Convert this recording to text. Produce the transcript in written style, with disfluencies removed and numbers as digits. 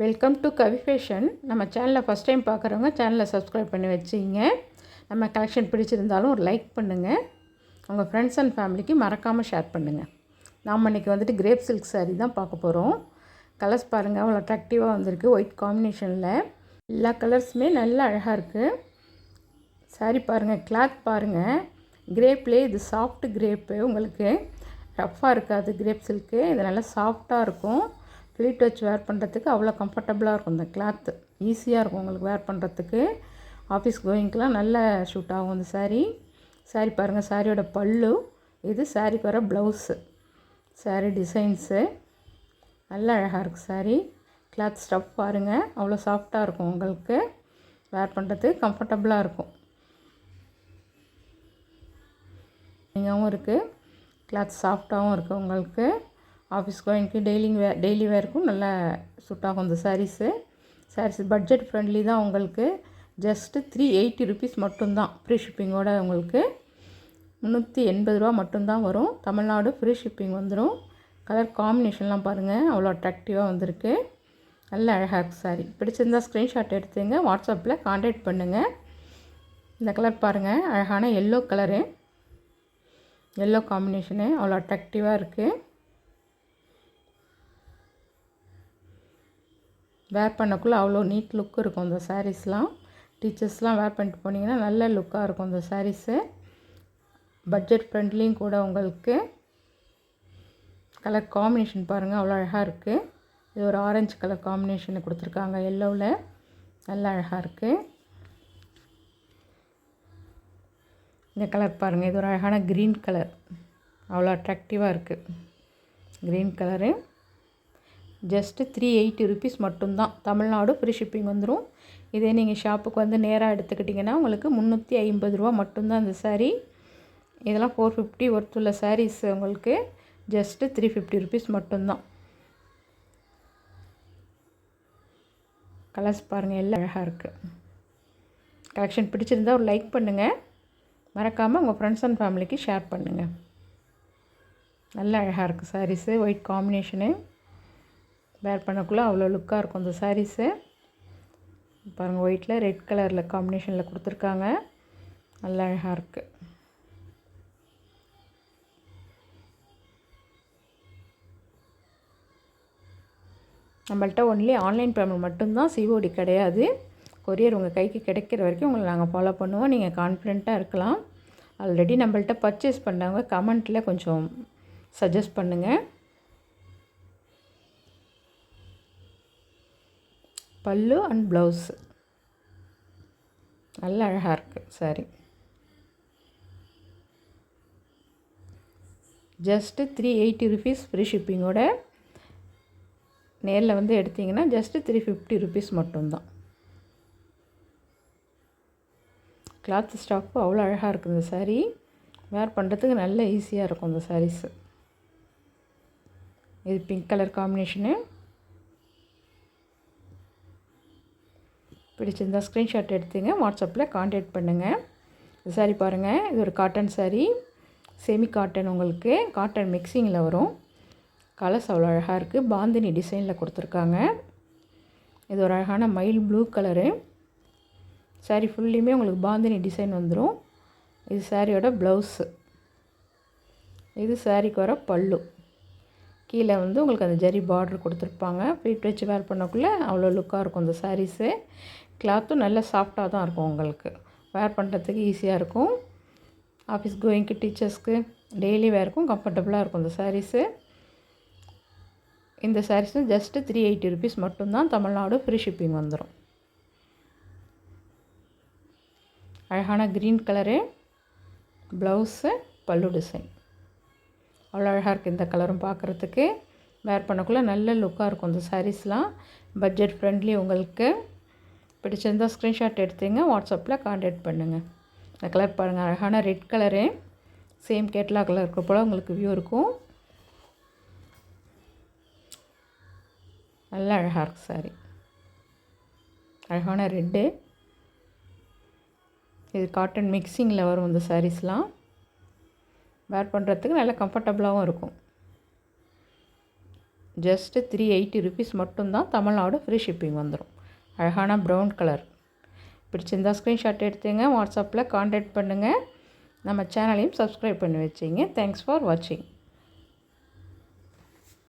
Welcome to Kavi fashion. நம்ம சேனலில் first time பார்க்குறவங்க சேனலை சப்ஸ்கிரைப் பண்ணி வச்சிங்க. நம்ம கலெக்ஷன் பிடிச்சிருந்தாலும் ஒரு லைக் பண்ணுங்கள். உங்கள் ஃப்ரெண்ட்ஸ் அண்ட் ஃபேமிலிக்கு மறக்காமல் ஷேர் பண்ணுங்கள். நாம் இன்றைக்கி வந்துட்டு கிரேப் சில்க் சாரீ தான் பார்க்க போகிறோம். கலர்ஸ் பாருங்கள், அவ்வளோ அட்ராக்டிவாக வந்திருக்கு. ஒயிட் காம்பினேஷனில் எல்லா கலர்ஸுமே நல்ல அழகாக இருக்குது. சாரீ பாருங்கள், கிளாத் பாருங்கள். கிரேப்லேயே இது சாஃப்ட் கிரேப்பு, உங்களுக்கு ரஃப்பாக இருக்காது. கிரேப் சில்க்கு இது நல்லா சாஃப்டாக இருக்கும். ஃப்ளீட் வச்சு வேர் பண்ணுறதுக்கு அவ்வளோ கம்ஃபர்டபுளாக இருக்கும். இந்த கிளாத்து ஈஸியாக இருக்கும் உங்களுக்கு வேர் பண்ணுறதுக்கு. ஆஃபீஸ் கோயிங்க்கெலாம் நல்ல ஷூட் ஆகும் இந்த சாரீ பாருங்கள். சாரியோட பல்லு இது, சாரீக்கு வர ப்ளவுஸு, சாரீ டிசைன்ஸு நல்ல அழகாக இருக்குது. சாரீ கிளாத் ஸ்டஃப் பாருங்கள், அவ்வளோ சாஃப்டாக இருக்கும். உங்களுக்கு வேர் பண்ணுறதுக்கு கம்ஃபர்டபுளாக இருக்கும். நீங்காகவும் இருக்குது, கிளாத் சாஃப்டாகவும் இருக்குது. உங்களுக்கு ஆஃபீஸ் கோயிங்க்கு டெய்லி வேருக்கும் நல்லா சூட் ஆகும் இந்த சாரீஸு. பட்ஜெட் ஃப்ரெண்ட்லி தான். உங்களுக்கு ஜஸ்ட்டு 380 ருபீஸ் மட்டும்தான். ஃப்ரீ ஷிப்பிங்கோட உங்களுக்கு 380 ரூபா மட்டும்தான் வரும். தமிழ்நாடு ஃப்ரீ ஷிப்பிங் வந்துடும். கலர் காம்பினேஷன்லாம் பாருங்கள், அவ்வளோ அட்ராக்டிவாக வந்திருக்கு. நல்ல அழகாக இருக்குது சாரீ. பிடிச்சிருந்தால் ஸ்க்ரீன்ஷாட் எடுத்துங்க, வாட்ஸ்அப்பில் கான்டாக்ட் பண்ணுங்கள். இந்த கலர் பாருங்கள், அழகான எல்லோ கலரு, எல்லோ காம்பினேஷனு அவ்வளோ அட்ராக்டிவாக இருக்குது. வேர் பண்ணக்குள்ளே அவ்வளோ நீட் லுக் இருக்கும் இந்த சாரீஸ்லாம். டீச்சர்ஸ்லாம் வேர் பண்ணிட்டு போனீங்கன்னா நல்ல லுக்காக இருக்கும் இந்த சாரீஸு. பட்ஜெட் ஃப்ரெண்ட்லியும் கூட. உங்களுக்கு கலர் காம்பினேஷன் பாருங்கள், அவ்வளோ அழகாக இருக்குது. இது ஒரு ஆரஞ்சு கலர் காம்பினேஷனை கொடுத்துருக்காங்க எல்லோவில், நல்ல அழகாக இருக்குது. இந்த கலர் பாருங்கள், இது ஒரு அழகான க்ரீன் கலர், அவ்வளோ அட்ராக்டிவாக இருக்குது. க்ரீன் கலரு ஜஸ்ட்டு 380 ருபீஸ் மட்டும்தான். தமிழ்நாடு ஃப்ரீ ஷிப்பிங் வந்துடும். இதே நீங்கள் ஷாப்புக்கு வந்து நேராக எடுத்துக்கிட்டிங்கன்னா உங்களுக்கு 350 ரூபா மட்டும்தான் இந்த சாரீ. இதெல்லாம் 450 ஒர்த்துள்ள சாரீஸ் உங்களுக்கு ஜஸ்ட்டு 350 ருபீஸ் மட்டும்தான். கலர்ஸ் பாருங்கள், எல்லாம் அழகாக இருக்குது. கலெக்ஷன் பிடிச்சிருந்தால் ஒரு லைக் பண்ணுங்கள். மறக்காமல் உங்கள் ஃப்ரெண்ட்ஸ் அண்ட் ஃபேமிலிக்கு ஷேர் பண்ணுங்கள். நல்ல அழகாக இருக்குது சாரீஸு. ஒயிட் காம்பினேஷனு வேர் பண்ணக்குள்ளே அவ்வளோ லுக்காக இருக்கும் இந்த சாரீஸு. பாருங்கள், ஒயிட்டில் ரெட் கலரில் காம்பினேஷனில் கொடுத்துருக்காங்க, நல்ல அழகாக இருக்குது. நம்மள்ட்ட ஒன்லி ஆன்லைன் பேமெண்ட் மட்டும்தான், சிஓடி கிடையாது. கொரியர் உங்கள் கைக்கு கிடைக்கிற வரைக்கும் உங்களை நாங்கள் ஃபாலோ பண்ணுவோம். நீங்கள் கான்ஃபிடெண்ட்டாக இருக்கலாம். ஆல்ரெடி நம்மள்ட்ட பர்ச்சேஸ் பண்ணவங்க கமெண்ட்டில் கொஞ்சம் சஜஸ்ட் பண்ணுங்கள். பல்லு அண்ட் ப்ளவுஸு நல்ல அழகாக இருக்குது சாரீ. ஜஸ்ட்டு 380 ருபீஸ் ஃப்ரீ ஷிப்பிங்கோட. நேரில் வந்து எடுத்திங்கன்னா ஜஸ்ட்டு 350 ருபீஸ் மட்டும்தான். கிளாத் ஸ்டாஃபு அவ்வளோ அழகாக இருக்குது இந்த சாரீ. வேர் பண்ணுறதுக்கு நல்ல ஈஸியாக இருக்கும் இந்த சாரீஸு. இது பிங்க் கலர் காம்பினேஷனு. பிடிச்சிருந்தா ஸ்க்ரீன்ஷாட் எடுத்துங்க, வாட்ஸ்அப்பில் கான்டாக்ட் பண்ணுங்கள். இந்த சாரீ பாருங்கள், இது ஒரு காட்டன் சாரீ, செமி காட்டன். உங்களுக்கு காட்டன் மிக்சிங்கில் வரும். கலர்ஸ் அவ்வளோ அழகாக இருக்குது. பாந்தினி டிசைனில் கொடுத்துருக்காங்க. இது ஒரு அழகான மைல் ப்ளூ கலரு. சாரீ ஃபுல்லையுமே உங்களுக்கு பாந்தினி டிசைன் வந்துடும். இது சாரியோட ப்ளவுஸு, இது சாரீக்கு வர பல்லு. கீழே வந்து உங்களுக்கு அந்த ஜரி பார்டர் கொடுத்துருப்பாங்க. ஃப்ளீட் வச்சு வேர் பண்ணக்குள்ளே அவ்வளோ லுக்காக இருக்கும் இந்த சாரீஸு. கிளாத்தும் நல்ல சாஃப்டாக தான் இருக்கும். உங்களுக்கு வேர் பண்ணுறதுக்கு ஈஸியாக இருக்கும். ஆஃபீஸ் கோயிங்க்கு, டீச்சர்ஸ்க்கு டெய்லி வேருக்கும் கம்ஃபர்டபுளாக இருக்கும் இந்த சாரீஸு. இந்த சாரீஸு ஜஸ்ட்டு 380 ருபீஸ் மட்டும்தான். தமிழ்நாடு ஃப்ரீ ஷிப்பிங் வந்துடும். அழகான க்ரீன் கலரு, ப்ளவுஸு, பல்லு டிசைன் அவ்வளோ அழகாக இருக்குது. இந்த கலரும் பார்க்குறதுக்கு வேர் பண்ணக்குள்ளே நல்ல லுக்காக இருக்கும் இந்த சாரீஸ்லாம். Budget friendly. உங்களுக்கு பிடிச்சிருந்தால் ஸ்க்ரீன்ஷாட் எடுத்துங்க, வாட்ஸ்அப்பில் கான்டாக்ட் பண்ணுங்கள். இந்த கலர் பாருங்கள், அழகான ரெட் கலரு. சேம் கேட்லாகில் இருக்க போல் உங்களுக்கு வியூ இருக்கும். நல்ல அழகாக இருக்குது சாரீ. அழகான ரெட்டு. இது காட்டன் மிக்சிங்கில் வரும் இந்த சாரீஸ்லாம். வேர் பண்ணுறதுக்கு நல்லா கம்ஃபர்டபுளாகவும் இருக்கும். ஜஸ்ட்டு 380 ருபீஸ் மட்டும்தான். தமிழ்நாடு ஃப்ரீ ஷிப்பிங் வந்துடும். அழகான ப்ரௌன் கலர். பிடிச்சிருந்தால் ஸ்க்ரீன்ஷாட் எடுத்துங்க, வாட்ஸ்அப்பில் கான்டாக்ட் பண்ணுங்கள். நம்ம சேனலையும் சப்ஸ்கிரைப் பண்ணி வச்சிங்க. தேங்க்ஸ் ஃபார் வாட்சிங்.